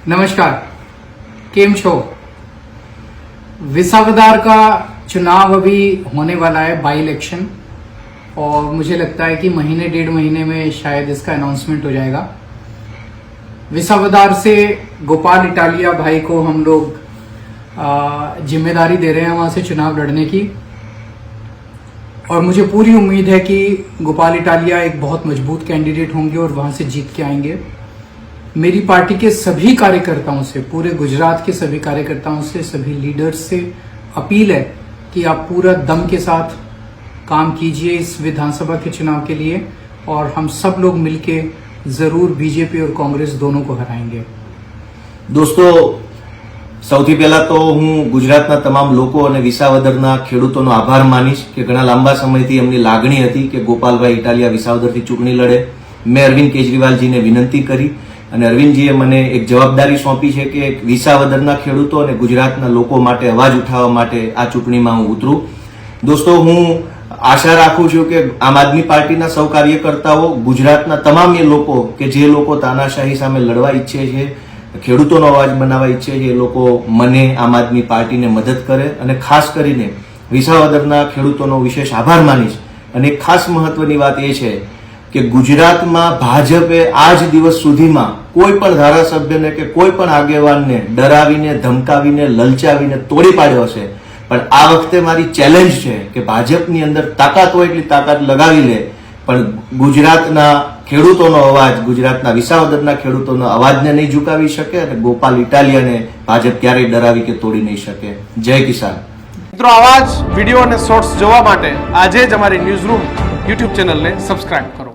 नमस्कार, केम छो। विसावदार का चुनाव अभी होने वाला है, बाई इलेक्शन, और मुझे लगता है कि महीने डेढ़ महीने में शायद इसका अनाउंसमेंट हो जाएगा। विसावदार से गोपाल इटालिया भाई को हम लोग जिम्मेदारी दे रहे हैं वहां से चुनाव लड़ने की, और मुझे पूरी उम्मीद है कि गोपाल इटालिया एक बहुत मजबूत कैंडिडेट होंगे और वहां से जीत के आएंगे। मेरी पार्टी के सभी कार्यकर्ताओं से, पूरे गुजरात के सभी कार्यकर्ताओं से, सभी लीडर्स से अपील है कि आप पूरा दम के साथ काम कीजिए इस विधानसभा के चुनाव के लिए, और हम सब लोग मिलके जरूर बीजेपी और कांग्रेस दोनों को हराएंगे। दोस्तों, સૌથી પહેલા તો હું ગુજરાતના તમામ લોકો અને વિસાવદરના ખેડૂતોનો આભાર માનીશ કે ઘણા લાંબા સમયથી એમની લાગણી હતી કે ગોપાલભાઈ ઇટાલિયા વિસાવદરથી ચૂંટણી લડે। મેં અરવિંદ કેજરીવાલજીને વિનંતી કરી અને અરવિંદજીએ મને એક જવાબદારી સોંપી છે કે વિસાવદરના ખેડૂતો અને ગુજરાતના લોકો માટે અવાજ ઉઠાવવા માટે આ ચૂંટણીમાં હું ઉતરું। દોસ્તો, હું આશા રાખું છું કે આમ આદમી પાર્ટીના સૌ કાર્યકર્તાઓ, ગુજરાતના તમામ એ લોકો કે જે લોકો તાનાશાહી સામે લડવા ઈચ્છે છે, ખેડૂતોનો અવાજ બનાવવા ઈચ્છે છે, એ લોકો મને આમ આદમી પાર્ટીને મદદ કરે। અને ખાસ કરીને વિસાવદરના ખેડૂતોનો વિશેષ આભાર માનીશ। અને એક ખાસ મહત્વની વાત એ છે કે ગુજરાતમાં ભાજપે આજ દિવસ સુધીમાં કોઈ પણ ધારાસભ્યને કે કોઈ પણ આગેવાનને ડરાવીને, ધમકાવીને, લલચાવીને તોડી પાડ્યો છે। પણ આ વખતે મારી ચેલેન્જ છે કે ભાજપની અંદર તાકાત હોય એટલી તાકાત લગાવી લે, પણ ગુજરાતના ખેડૂતોનો અવાજ, ગુજરાતના વિસાવદરના ખેડૂતોનો અવાજને નહીં ઝુકાવી શકે અને ગોપાલ ઇટાલિયાને ભાજપ ક્યારેય ડરાવી કે તોડી નહીં શકે। જય કિસાન। મિત્રો, આવા જ વિડીયો અને શોર્ટ્સ જોવા માટે આજે જ અમારી ન્યૂઝ રૂમ યુટ્યુબ ચેનલને સબસ્ક્રાઇબ કરો।